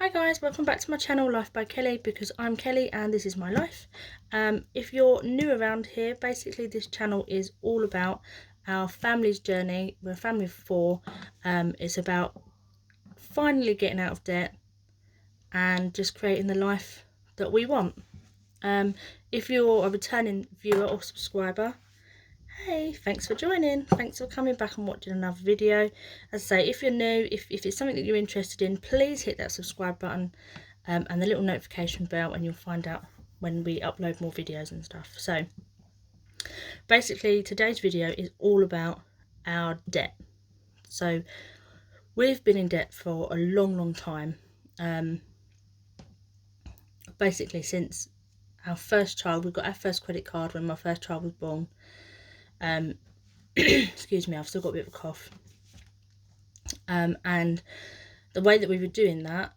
Hi guys, welcome back to my channel Life by Kelly, because I'm Kelly and this is my life. If you're new around here, basically this channel is all about our family's journey. We're a family of four. It's about finally getting out of debt and just creating the life that we want. If you're a returning viewer or subscriber, hey, thanks for joining. Thanks for coming back and watching another video. As I say, if you're new, if it's something that you're interested in, please hit that subscribe button and the little notification bell, and you'll find out when we upload more videos and stuff. So basically today's video is all about our debt. So we've been in debt for a long time, basically since our first child. We got our first credit card when my first child was born. Excuse me, I've still got a bit of a cough. And the way that we were doing that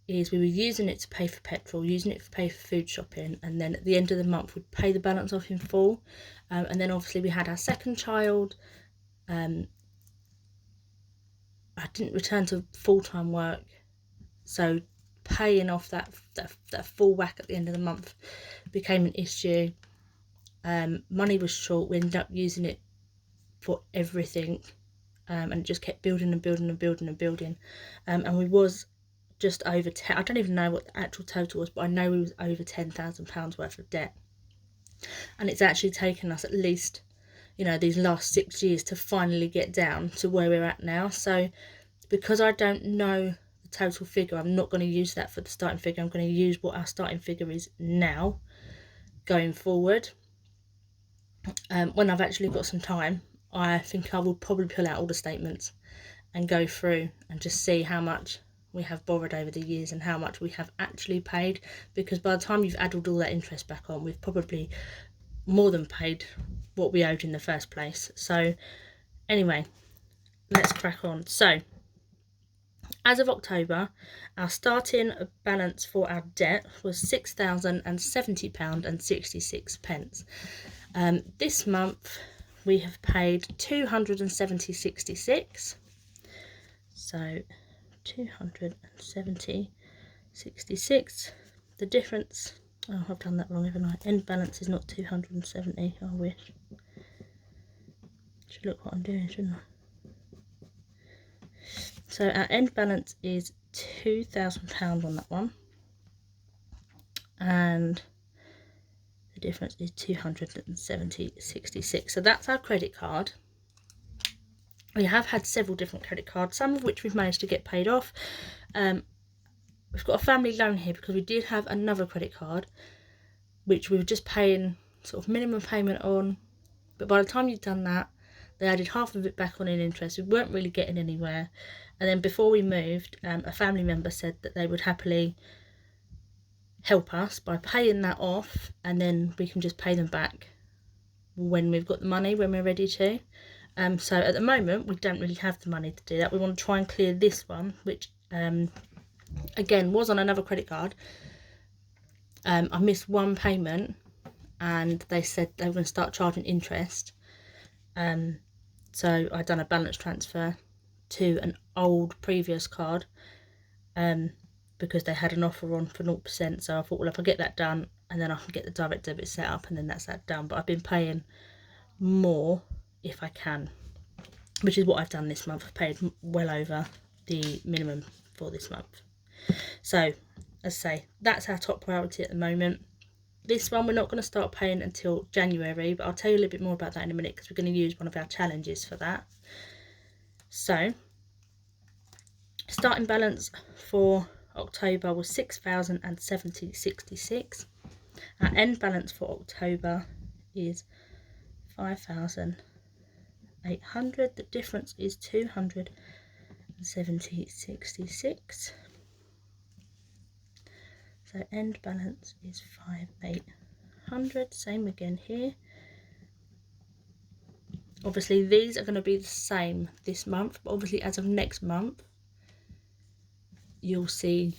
is we were using it to pay for petrol, using it to pay for food shopping, and then at the end of the month we'd pay the balance off in full. And then obviously we had our second child. I didn't return to full-time work, so paying off that full whack at the end of the month became an issue. Money was short. We ended up using it for everything, and it just kept building and building and building and building. And we was just over 10, I don't even know what the actual total was, but I know we was over £10,000 worth of debt. And it's actually taken us at least, you know, these last 6 years to finally get down to where we're at now. So because I don't know the total figure, I'm not going to use that for the starting figure. I'm going to use what our starting figure is now going forward. When I've actually got some time, I think I will probably pull out all the statements and go through and just see how much we have borrowed over the years and how much we have actually paid, because by the time you've added all that interest back on, we've probably more than paid what we owed in the first place. So anyway, let's crack on. So as of October, our starting balance for our debt was £6,070.66. This month we have paid £270.66. So 270.66. The difference, oh, I've done that wrong, haven't I? End balance is not 270. I wish. Should look what I'm doing, shouldn't I? So our end balance is £2,000 on that one, and the difference is 270.66. So that's our credit card. We have had several different credit cards, some of which we've managed to get paid off. We've got a family loan here because we did have another credit card which we were just paying sort of minimum payment on, but by the time you'd done that, they added half of it back on in interest. We weren't really getting anywhere. And then before we moved, a family member said that they would happily help us by paying that off, and then we can just pay them back when we've got the money, when we're ready to. So at the moment we don't really have the money to do that. We want to try and clear this one, which again was on another credit card. I missed one payment and they said they were going to start charging interest. So I'd done a balance transfer to an old previous card because they had an offer on for 0%. So I thought, well, if I get that done and then I can get the direct debit set up, and then that's that done. But I've been paying more if I can, which is what I've done this month. I've paid well over the minimum for this month. So as I say, that's our top priority at the moment. This one we're not going to start paying until January, but I'll tell you a little bit more about that in a minute, because we're going to use one of our challenges for that. So starting balance for October was £6,070.66. Our end balance for October is £5,800. The difference is £270.66. So end balance is 5,800. Same again here. Obviously these are going to be the same this month, but obviously as of next month you'll see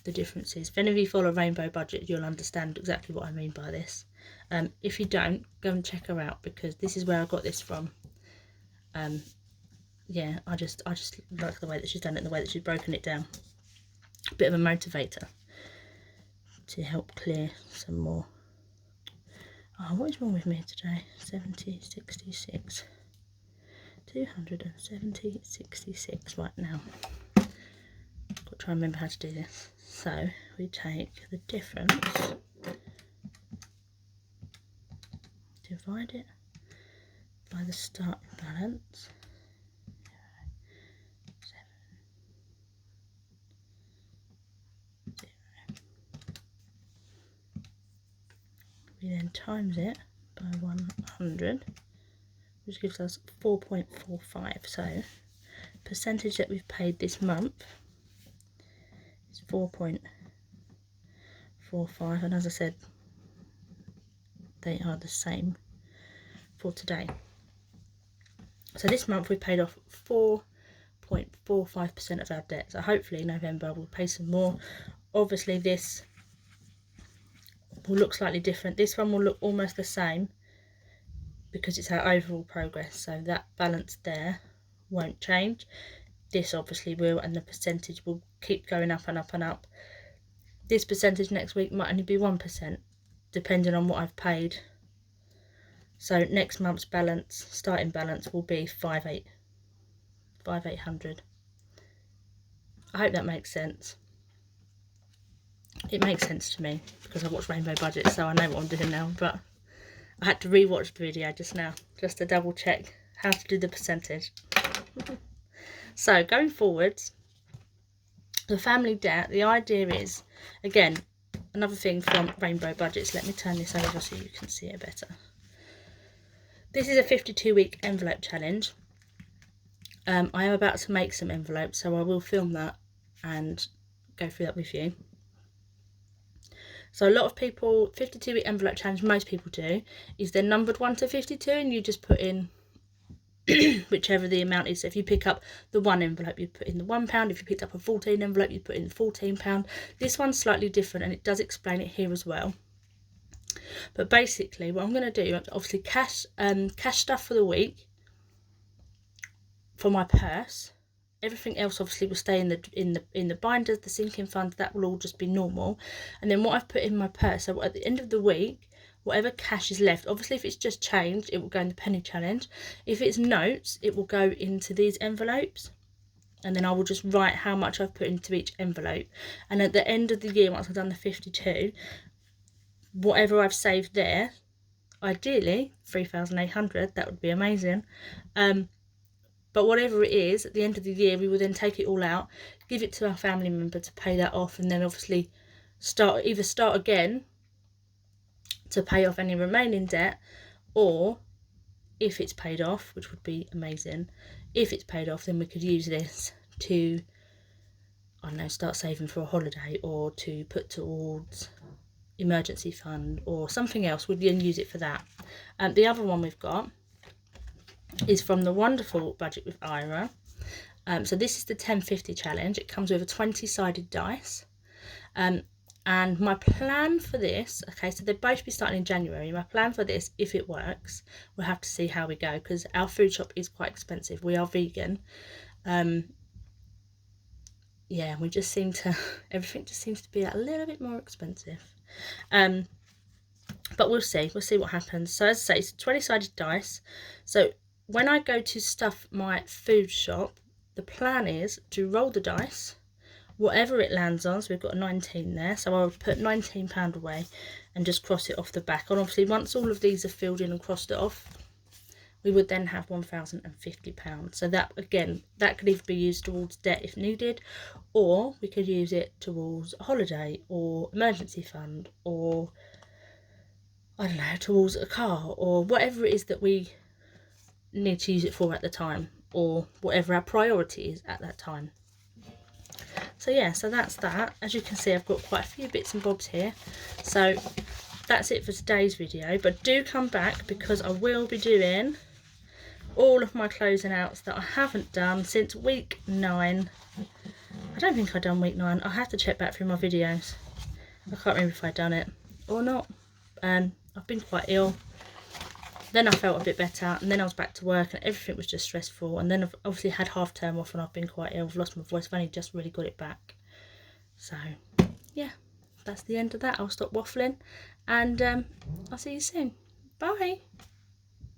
the differences. If any of you follow Rainbow Budget, you'll understand exactly what I mean by this. If you don't, go and check her out, because this is where I got this from. Yeah, I just like the way that she's done it and the way that she's broken it down. a bit of a motivator to help clear some more. Oh, what is wrong with me today? 70, 66. 270, 66 right now. Got to try and remember how to do this. So we take the difference, divide it by the starting balance. 0, 0. We then times it by 100, which gives us 4.45. So percentage that we've paid this month is 4.45, and as I said, they are the same for today. So this month we paid off 4.45% of our debt. So hopefully in November we'll pay some more. Obviously this will look slightly different. This one will look almost the same because it's our overall progress. So that balance there won't change. This obviously will, and the percentage will keep going up and up and up. This percentage next week might only be 1%, depending on what I've paid. So next month's balance, starting balance, will be 5,800. I hope that makes sense. It makes sense to me because I watched Rainbow Budget, so I know what I'm doing now, but I had to re-watch the video just now, just to double check how to do the percentage. So going forwards, the family debt, the idea is, again, another thing from Rainbow Budgets. Let me turn this over so you can see it better. This is a 52-week envelope challenge. I am about to make some envelopes, so I will film that and go through that with you. So a lot of people, 52-week envelope challenge, most people do, is they're numbered 1 to 52, and you just put in whichever the amount is. So if you pick up the 1 envelope, you put in the £1. If you picked up a 14 envelope, you put in £14. This one's slightly different, and it does explain it here as well. But basically what I'm going to do, obviously cash stuff for the week for my purse. Everything else obviously will stay in the binders, the sinking funds, that will all just be normal. And then what I've put in my purse, so at the end of the week, whatever cash is left, obviously if it's just change, it will go in the penny challenge. If it's notes, it will go into these envelopes, and then I will just write how much I've put into each envelope. And at the end of the year, once I've done the 52, whatever I've saved there, ideally 3,800, that would be amazing. But whatever it is, at the end of the year, we will then take it all out, give it to our family member to pay that off, and then obviously start again to pay off any remaining debt, or if it's paid off, which would be amazing, if it's paid off, then we could use this to, I don't know, start saving for a holiday, or to put towards emergency fund or something else. We'd then use it for that. The other one we've got is from the wonderful Budget with Ira. So this is the 1050 challenge. It comes with a 20-sided dice. And my plan for this, okay, so they'll both be starting in January. My plan for this, if it works, we'll have to see how we go, because our food shop is quite expensive. We are vegan. Yeah, we just seem to, everything just seems to be a little bit more expensive. But we'll see what happens. So as I say, it's 20-sided dice. So when I go to stuff my food shop, the plan is to roll the dice, whatever it lands on. So we've got a 19 there, so I would put £19 away and just cross it off the back. And obviously once all of these are filled in and crossed it off, we would then have £1,050. So that, again, that could either be used towards debt if needed, or we could use it towards a holiday or emergency fund, or I don't know, towards a car, or whatever it is that we need to use it for at the time, or whatever our priority is at that time. So yeah, so that's that. As you can see, I've got quite a few bits and bobs here. So that's it for today's video, but do come back, because I will be doing all of my closing outs that I haven't done since week 9. I don't think I've done week 9. I'll have to check back through my videos. I can't remember if I've done it or not. I've been quite ill. Then I felt a bit better, and then I was back to work, and everything was just stressful. And then I've obviously had half term off, and I've been quite ill. I've lost my voice. I've only just really got it back. So yeah, that's the end of that. I'll stop waffling, and I'll see you soon. Bye.